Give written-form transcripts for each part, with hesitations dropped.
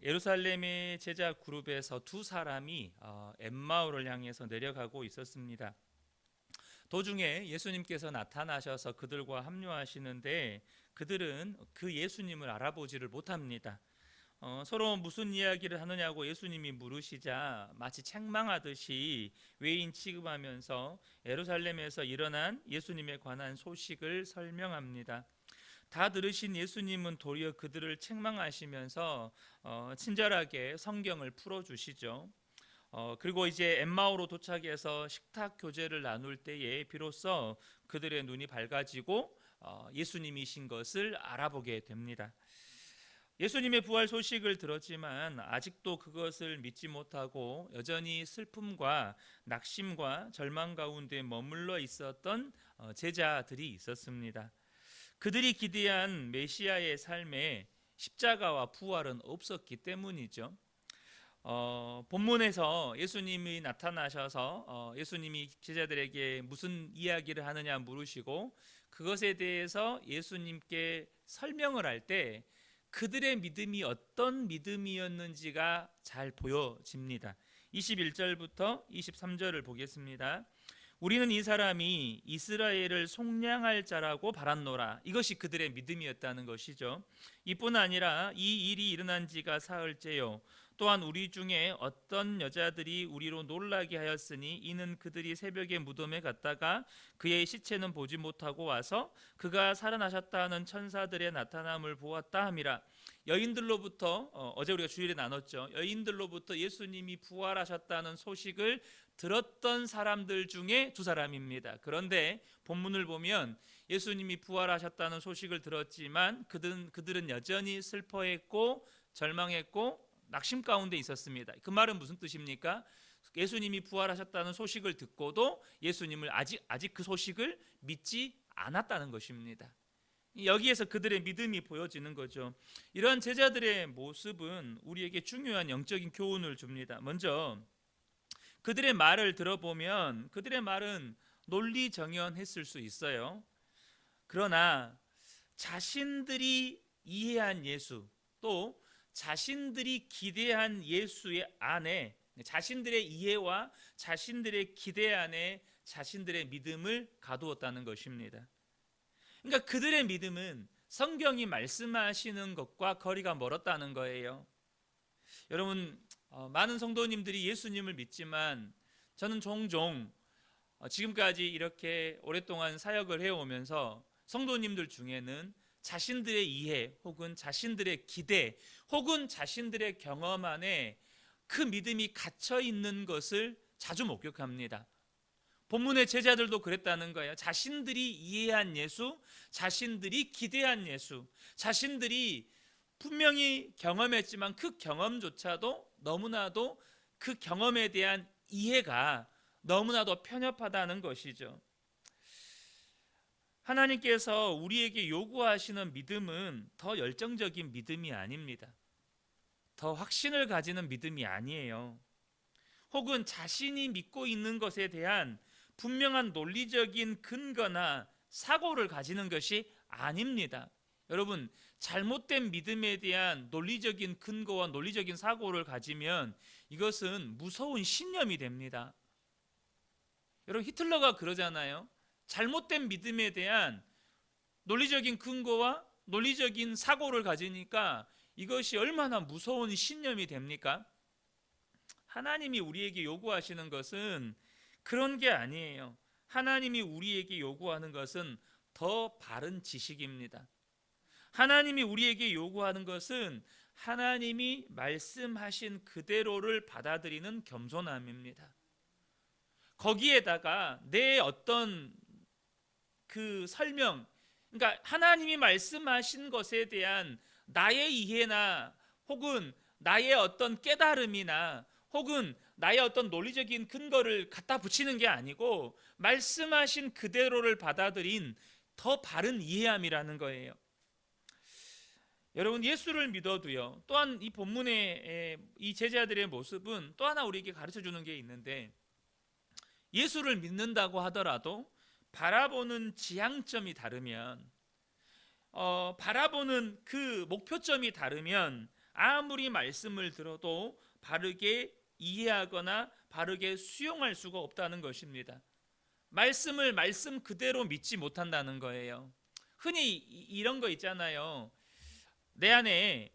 예루살렘의 제자 그룹에서 두 사람이 엠마오를 향해서 내려가고 있었습니다. 도중에 예수님께서 나타나셔서 그들과 합류하시는데 그들은 그 예수님을 알아보지를 못합니다. 서로 무슨 이야기를 하느냐고 예수님이 물으시자 마치 책망하듯이 외인 취급하면서 예루살렘에서 일어난 예수님에 관한 소식을 설명합니다. 다 들으신 예수님은 도리어 그들을 책망하시면서 친절하게 성경을 풀어주시죠. 그리고 이제 엠마오로 도착해서 식탁 교제를 나눌 때에 비로소 그들의 눈이 밝아지고 예수님이신 것을 알아보게 됩니다. 예수님의 부활 소식을 들었지만 아직도 그것을 믿지 못하고 여전히 슬픔과 낙심과 절망 가운데 머물러 있었던 제자들이 있었습니다. 그들이 기대한 메시아의 삶에 십자가와 부활은 없었기 때문이죠. 본문에서 예수님이 나타나셔서 예수님이 제자들에게 무슨 이야기를 하느냐 물으시고 그것에 대해서 예수님께 설명을 할 때 그들의 믿음이 어떤 믿음이었는지가 잘 보여집니다. 21절부터 23절을 보겠습니다. 우리는 이 사람이 이스라엘을 속량할 자라고 바랐노라. 이것이 그들의 믿음이었다는 것이죠. 이뿐 아니라 이 일이 일어난 지가 사흘째요. 또한 우리 중에 어떤 여자들이 우리로 놀라게 하였으니 이는 그들이 새벽에 무덤에 갔다가 그의 시체는 보지 못하고 와서 그가 살아나셨다는 천사들의 나타남을 보았다 함이라. 여인들로부터 어제 우리가 주일에 나눴죠. 여인들로부터 예수님이 부활하셨다는 소식을 들었던 사람들 중에 두 사람입니다. 그런데 본문을 보면 예수님이 부활하셨다는 소식을 들었지만 그들은 여전히 슬퍼했고 절망했고 낙심 가운데 있었습니다. 그 말은 무슨 뜻입니까? 예수님이 부활하셨다는 소식을 듣고도 예수님을 아직 그 소식을 믿지 않았다는 것입니다. 여기에서 그들의 믿음이 보여지는 거죠. 이런 제자들의 모습은 우리에게 중요한 영적인 교훈을 줍니다. 먼저 그들의 말을 들어보면 그들의 말은 논리정연했을 수 있어요. 그러나 자신들이 이해한 예수, 또 자신들이 기대한 예수의 안에 자신들의 이해와 자신들의 기대 안에 자신들의 믿음을 가두었다는 것입니다. 그러니까 그들의 믿음은 성경이 말씀하시는 것과 거리가 멀었다는 거예요. 여러분, 많은 성도님들이 예수님을 믿지만 저는 종종 지금까지 이렇게 오랫동안 사역을 해오면서 성도님들 중에는 자신들의 이해 혹은 자신들의 기대 혹은 자신들의 경험 안에 그 믿음이 갇혀 있는 것을 자주 목격합니다. 본문의 제자들도 그랬다는 거예요. 자신들이 이해한 예수, 자신들이 기대한 예수, 자신들이 분명히 경험했지만 그 경험조차도 너무나도 그 경험에 대한 이해가 너무나도 편협하다는 것이죠. 하나님께서 우리에게 요구하시는 믿음은 더 열정적인 믿음이 아닙니다. 더 확신을 가지는 믿음이 아니에요. 혹은 자신이 믿고 있는 것에 대한 분명한 논리적인 근거나 사고를 가지는 것이 아닙니다. 여러분, 잘못된 믿음에 대한 논리적인 근거와 논리적인 사고를 가지면 이것은 무서운 신념이 됩니다. 여러분, 히틀러가 그러잖아요. 잘못된 믿음에 대한 논리적인 근거와 논리적인 사고를 가지니까 이것이 얼마나 무서운 신념이 됩니까? 하나님이 우리에게 요구하시는 것은 그런 게 아니에요. 하나님이 우리에게 요구하는 것은 더 바른 지식입니다. 하나님이 우리에게 요구하는 것은 하나님이 말씀하신 그대로를 받아들이는 겸손함입니다. 거기에다가 내 어떤 그 설명, 그러니까 하나님이 말씀하신 것에 대한 나의 이해나 혹은 나의 어떤 깨달음이나 혹은 나의 어떤 논리적인 근거를 갖다 붙이는 게 아니고 말씀하신 그대로를 받아들인 더 바른 이해함이라는 거예요. 여러분, 예수를 믿어도요, 또한 이 본문의 이 제자들의 모습은 또 하나 우리에게 가르쳐 주는 게 있는데, 예수를 믿는다고 하더라도 바라보는 지향점이 다르면 바라보는 그 목표점이 다르면 아무리 말씀을 들어도 바르게 이해하거나 바르게 수용할 수가 없다는 것입니다. 말씀을 말씀 그대로 믿지 못한다는 거예요. 흔히 이런 거 있잖아요. 내 안에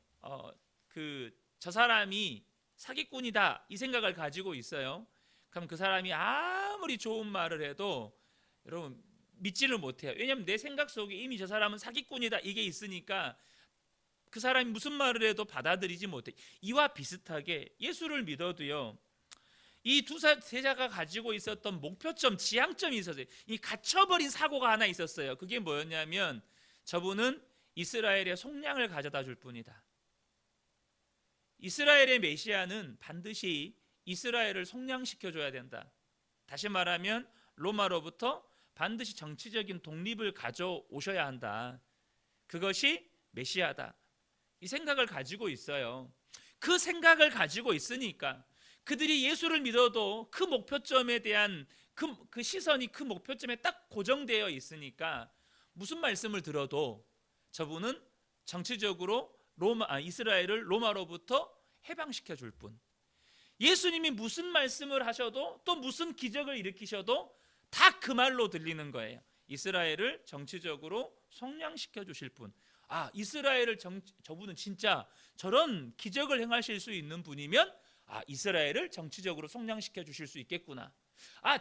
저 사람이 사기꾼이다 이 생각을 가지고 있어요. 그럼 그 사람이 아무리 좋은 말을 해도 여러분 믿지를 못해요. 왜냐하면 내 생각 속에 이미 저 사람은 사기꾼이다 이게 있으니까 그 사람이 무슨 말을 해도 받아들이지 못해. 이와 비슷하게 예수를 믿어도요, 이 두 제자가 가지고 있었던 목표점, 지향점이 있었어요. 이 갇혀버린 사고가 하나 있었어요. 그게 뭐였냐면 저분은 이스라엘의 속량을 가져다 줄 뿐이다. 이스라엘의 메시아는 반드시 이스라엘을 속량시켜줘야 된다. 다시 말하면 로마로부터 반드시 정치적인 독립을 가져오셔야 한다. 그것이 메시아다. 이 생각을 가지고 있어요. 그 생각을 가지고 있으니까 그들이 예수를 믿어도 그 목표점에 대한 그 시선이 그 목표점에 딱 고정되어 있으니까 무슨 말씀을 들어도 저분은 정치적으로 이스라엘을 로마로부터 해방시켜 줄 뿐. 예수님이 무슨 말씀을 하셔도 또 무슨 기적을 일으키셔도 다 그 말로 들리는 거예요. 이스라엘을 정치적으로 속량시켜 주실 분. 이스라엘을 저분은 진짜 저런 기적을 행하실 수 있는 분이면 이스라엘을 정치적으로 속량시켜 주실 수 있겠구나.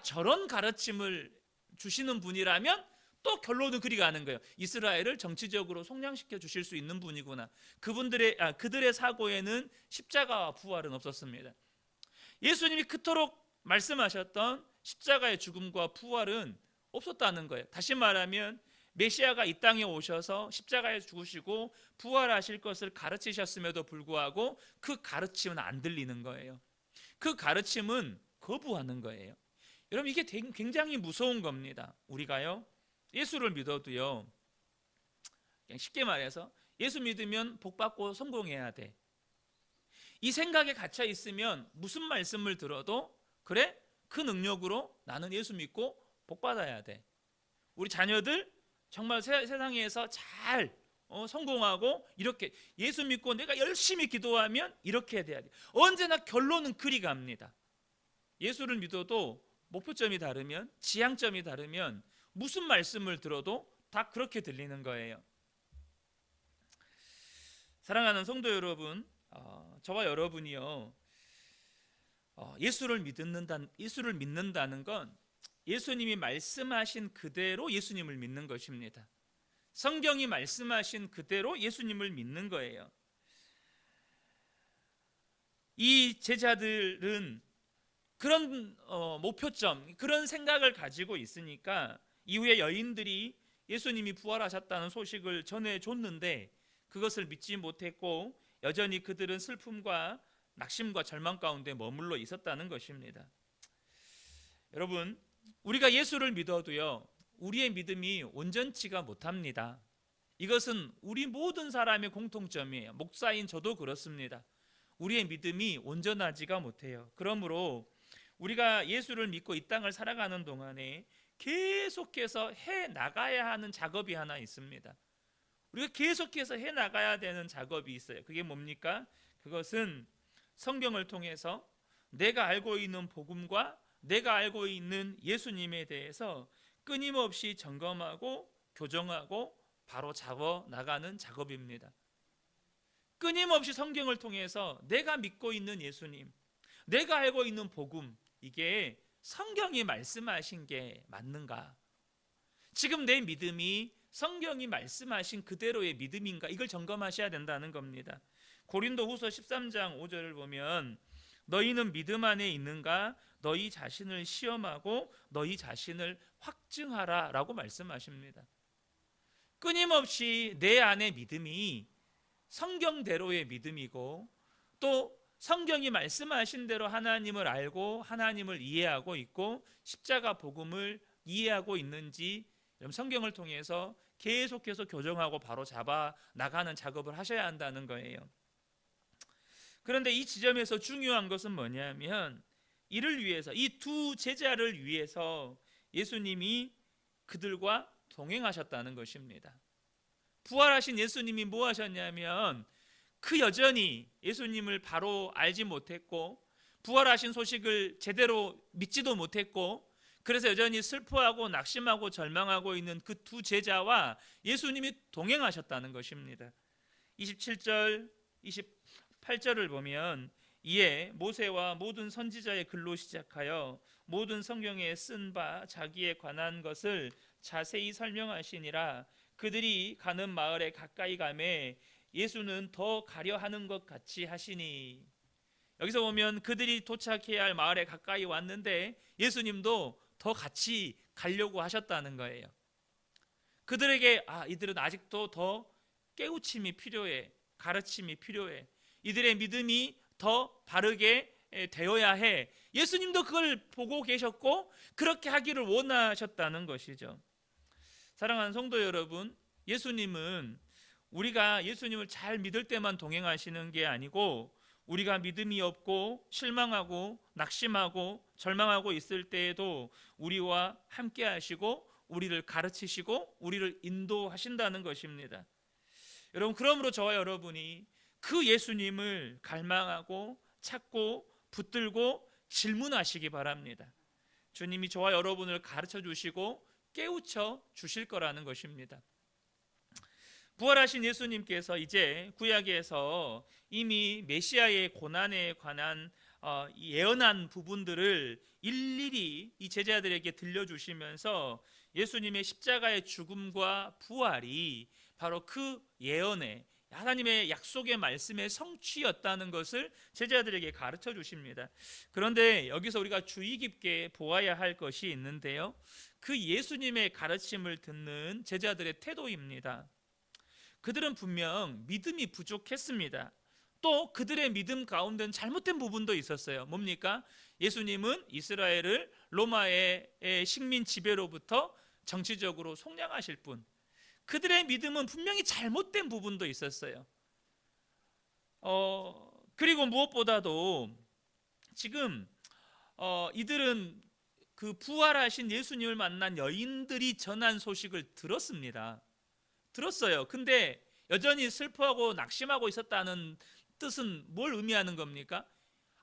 저런 가르침을 주시는 분이라면 또 결론은 그리 가는 거예요. 이스라엘을 정치적으로 속량시켜 주실 수 있는 분이구나. 그들의 사고에는 십자가와 부활은 없었습니다. 예수님이 그토록 말씀하셨던 십자가의 죽음과 부활은 없었다는 거예요. 다시 말하면 메시아가 이 땅에 오셔서 십자가에 죽으시고 부활하실 것을 가르치셨음에도 불구하고 그 가르침은 안 들리는 거예요. 그 가르침은 거부하는 거예요. 여러분 이게 굉장히 무서운 겁니다. 우리가요 예수를 믿어도요 그냥 쉽게 말해서 예수 믿으면 복 받고 성공해야 돼. 이 생각에 갇혀 있으면 무슨 말씀을 들어도 그래? 그 능력으로 나는 예수 믿고 복 받아야 돼. 우리 자녀들 정말 세상에서 잘 성공하고 이렇게 예수 믿고 내가 열심히 기도하면 이렇게 돼야 돼. 언제나 결론은 그리 갑니다. 예수를 믿어도 목표점이 다르면 지향점이 다르면 무슨 말씀을 들어도 다 그렇게 들리는 거예요. 사랑하는 성도 여러분, 저와 여러분이요 예수를 믿는다는 건 예수님이 말씀하신 그대로 예수님을 믿는 것입니다. 성경이 말씀하신 그대로 예수님을 믿는 거예요. 이 제자들은 그런 목표점, 그런 생각을 가지고 있으니까 이후에 여인들이 예수님이 부활하셨다는 소식을 전해줬는데 그것을 믿지 못했고 여전히 그들은 슬픔과 낙심과 절망 가운데 머물러 있었다는 것입니다. 여러분 우리가 예수를 믿어도요 우리의 믿음이 온전치가 못합니다. 이것은 우리 모든 사람의 공통점이에요. 목사인 저도 그렇습니다. 우리의 믿음이 온전하지가 못해요. 그러므로 우리가 예수를 믿고 이 땅을 살아가는 동안에 계속해서 해나가야 하는 작업이 하나 있습니다. 우리가 계속해서 해나가야 되는 작업이 있어요. 그게 뭡니까? 그것은 성경을 통해서 내가 알고 있는 복음과 내가 알고 있는 예수님에 대해서 끊임없이 점검하고 교정하고 바로 잡아 나가는 작업입니다. 끊임없이 성경을 통해서 내가 믿고 있는 예수님, 내가 알고 있는 복음, 이게 성경이 말씀하신 게 맞는가? 지금 내 믿음이 성경이 말씀하신 그대로의 믿음인가? 이걸 점검하셔야 된다는 겁니다. 고린도후서 13장 5절을 보면 너희는 믿음 안에 있는가? 너희 자신을 시험하고 너희 자신을 확증하라 라고 말씀하십니다. 끊임없이 내 안의 믿음이 성경대로의 믿음이고 또 성경이 말씀하신 대로 하나님을 알고 하나님을 이해하고 있고 십자가 복음을 이해하고 있는지 성경을 통해서 계속해서 교정하고 바로 잡아 나가는 작업을 하셔야 한다는 거예요. 그런데 이 지점에서 중요한 것은 뭐냐면 이를 위해서 이 두 제자를 위해서 예수님이 그들과 동행하셨다는 것입니다. 부활하신 예수님이 뭐 하셨냐면 그 여전히 예수님을 바로 알지 못했고 부활하신 소식을 제대로 믿지도 못했고 그래서 여전히 슬퍼하고 낙심하고 절망하고 있는 그 두 제자와 예수님이 동행하셨다는 것입니다. 27절 28절을 보면 이에 모세와 모든 선지자의 글로 시작하여 모든 성경에 쓴 바 자기에 관한 것을 자세히 설명하시니라. 그들이 가는 마을에 가까이 가매 예수는 더 가려 하는 것 같이 하시니. 여기서 보면 그들이 도착해야 할 마을에 가까이 왔는데 예수님도 더 같이 가려고 하셨다는 거예요. 그들에게 이들은 아직도 더 깨우침이 필요해, 가르침이 필요해, 이들의 믿음이 더 바르게 되어야 해. 예수님도 그걸 보고 계셨고 그렇게 하기를 원하셨다는 것이죠. 사랑하는 성도 여러분, 예수님은 우리가 예수님을 잘 믿을 때만 동행하시는 게 아니고 우리가 믿음이 없고 실망하고 낙심하고 절망하고 있을 때에도 우리와 함께 하시고 우리를 가르치시고 우리를 인도하신다는 것입니다. 여러분, 그러므로 저와 여러분이 그 예수님을 갈망하고 찾고 붙들고 질문하시기 바랍니다. 주님이 저와 여러분을 가르쳐 주시고 깨우쳐 주실 거라는 것입니다. 부활하신 예수님께서 이제 구약에서 이미 메시아의 고난에 관한 예언한 부분들을 일일이 이 제자들에게 들려주시면서 예수님의 십자가의 죽음과 부활이 바로 그 예언의 하나님의 약속의 말씀의 성취였다는 것을 제자들에게 가르쳐 주십니다. 그런데 여기서 우리가 주의 깊게 보아야 할 것이 있는데요, 그 예수님의 가르침을 듣는 제자들의 태도입니다. 그들은 분명 믿음이 부족했습니다. 또 그들의 믿음 가운데는 잘못된 부분도 있었어요. 뭡니까? 예수님은 이스라엘을 로마의 식민 지배로부터 정치적으로 속량하실 분. 그들의 믿음은 분명히 잘못된 부분도 있었어요. 그리고 무엇보다도 지금 이들은 그 부활하신 예수님을 만난 여인들이 전한 소식을 들었어요. 근데 여전히 슬퍼하고 낙심하고 있었다는 뜻은 뭘 의미하는 겁니까?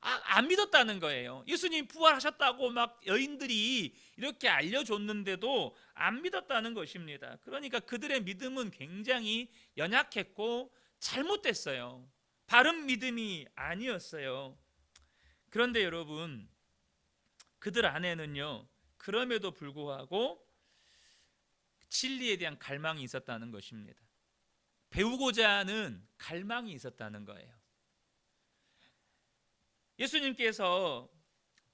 안 믿었다는 거예요. 예수님 부활하셨다고 막 여인들이 이렇게 알려줬는데도 안 믿었다는 것입니다. 그러니까 그들의 믿음은 굉장히 연약했고 잘못됐어요. 바른 믿음이 아니었어요. 그런데 여러분, 그들 안에는요, 그럼에도 불구하고 진리에 대한 갈망이 있었다는 것입니다. 배우고자 하는 갈망이 있었다는 거예요. 예수님께서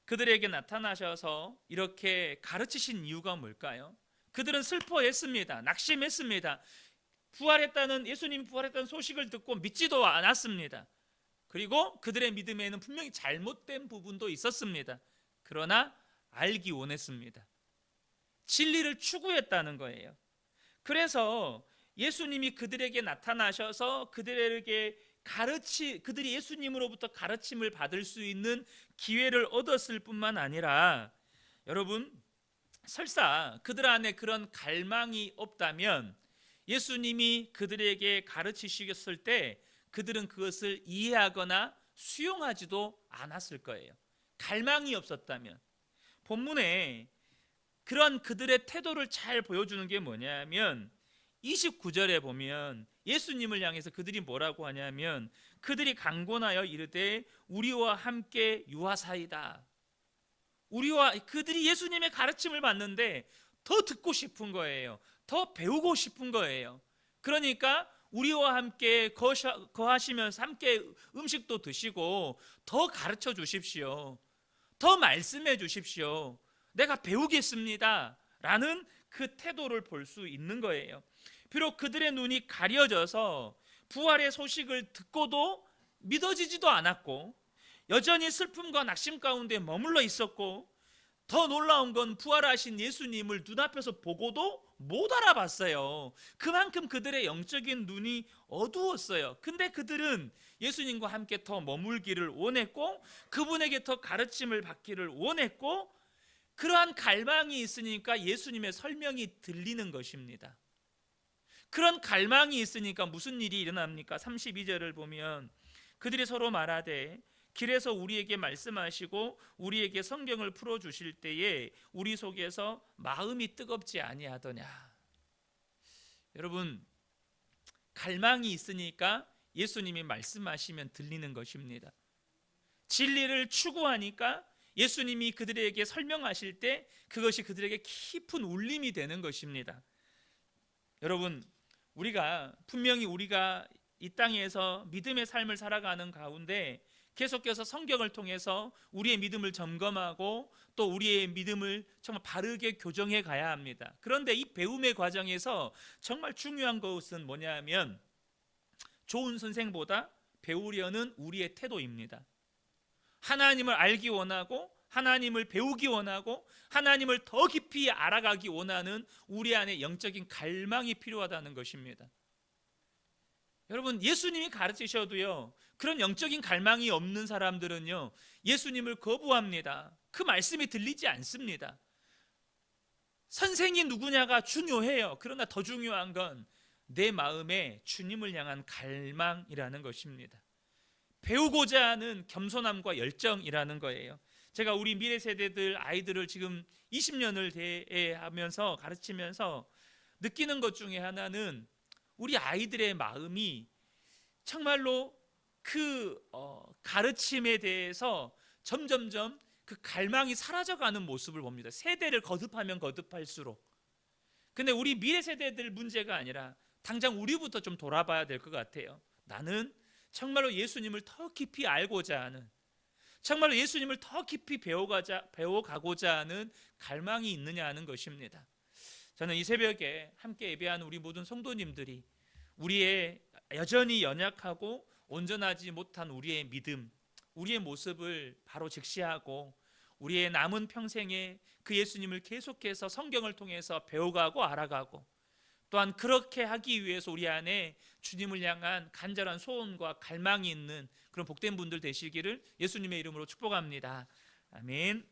그들에게 나타나셔서 이렇게 가르치신 이유가 뭘까요? 그들은 슬퍼했습니다. 낙심했습니다. 예수님이 부활했다는 소식을 듣고 믿지도 않았습니다. 그리고 그들의 믿음에는 분명히 잘못된 부분도 있었습니다. 그러나 알기 원했습니다. 진리를 추구했다는 거예요. 그래서 예수님이 그들에게 나타나셔서 그들이 예수님으로부터 가르침을 받을 수 있는 기회를 얻었을 뿐만 아니라, 여러분, 설사 그들 안에 그런 갈망이 없다면 예수님이 그들에게 가르치셨을 때 그들은 그것을 이해하거나 수용하지도 않았을 거예요. 갈망이 없었다면. 본문에 그런 그들의 태도를 잘 보여주는 게 뭐냐면 29절에 보면 예수님을 향해서 그들이 뭐라고 하냐면, 그들이 강권하여 이르되 우리와 함께 유하사이다. 그들이 예수님의 가르침을 받는데 더 듣고 싶은 거예요. 더 배우고 싶은 거예요. 그러니까 우리와 함께 거하시면서 함께 음식도 드시고 더 가르쳐 주십시오. 더 말씀해 주십시오. 내가 배우겠습니다 라는 그 태도를 볼 수 있는 거예요. 비록 그들의 눈이 가려져서 부활의 소식을 듣고도 믿어지지도 않았고 여전히 슬픔과 낙심 가운데 머물러 있었고, 더 놀라운 건 부활하신 예수님을 눈앞에서 보고도 못 알아봤어요. 그만큼 그들의 영적인 눈이 어두웠어요. 근데 그들은 예수님과 함께 더 머물기를 원했고 그분에게 더 가르침을 받기를 원했고, 그러한 갈망이 있으니까 예수님의 설명이 들리는 것입니다. 그런 갈망이 있으니까 무슨 일이 일어납니까? 32절을 보면 그들이 서로 말하되 길에서 우리에게 말씀하시고 우리에게 성경을 풀어주실 때에 우리 속에서 마음이 뜨겁지 아니하더냐. 여러분, 갈망이 있으니까 예수님이 말씀하시면 들리는 것입니다. 진리를 추구하니까 예수님이 그들에게 설명하실 때 그것이 그들에게 깊은 울림이 되는 것입니다. 여러분, 분명히 우리가 이 땅에서 믿음의 삶을 살아가는 가운데 계속해서 성경을 통해서 우리의 믿음을 점검하고 또 우리의 믿음을 정말 바르게 교정해 가야 합니다. 그런데 이 배움의 과정에서 정말 중요한 것은 뭐냐면 좋은 선생보다 배우려는 우리의 태도입니다. 하나님을 알기 원하고 하나님을 배우기 원하고 하나님을 더 깊이 알아가기 원하는 우리 안에 영적인 갈망이 필요하다는 것입니다. 여러분, 예수님이 가르치셔도요, 그런 영적인 갈망이 없는 사람들은요, 예수님을 거부합니다. 그 말씀이 들리지 않습니다. 선생이 누구냐가 중요해요. 그러나 더 중요한 건 내 마음에 주님을 향한 갈망이라는 것입니다. 배우고자 하는 겸손함과 열정이라는 거예요. 제가 우리 미래 세대들 아이들을 지금 20년을 대하면서 가르치면서 느끼는 것 중에 하나는 우리 아이들의 마음이 정말로 그 가르침에 대해서 점점점 그 갈망이 사라져가는 모습을 봅니다. 세대를 거듭하면 거듭할수록. 근데 우리 미래 세대들 문제가 아니라 당장 우리부터 좀 돌아봐야 될 것 같아요. 나는 정말로 예수님을 더 깊이 알고자 하는, 정말로 예수님을 더 깊이 배워가고자 하는 갈망이 있느냐 하는 것입니다. 저는 이 새벽에 함께 예배하는 우리 모든 성도님들이 우리의 여전히 연약하고 온전하지 못한 우리의 믿음, 우리의 모습을 바로 직시하고 우리의 남은 평생에 그 예수님을 계속해서 성경을 통해서 배워가고 알아가고, 또한 그렇게 하기 위해서 우리 안에 주님을 향한 간절한 소원과 갈망이 있는 그런 복된 분들 되시기를 예수님의 이름으로 축복합니다. 아멘.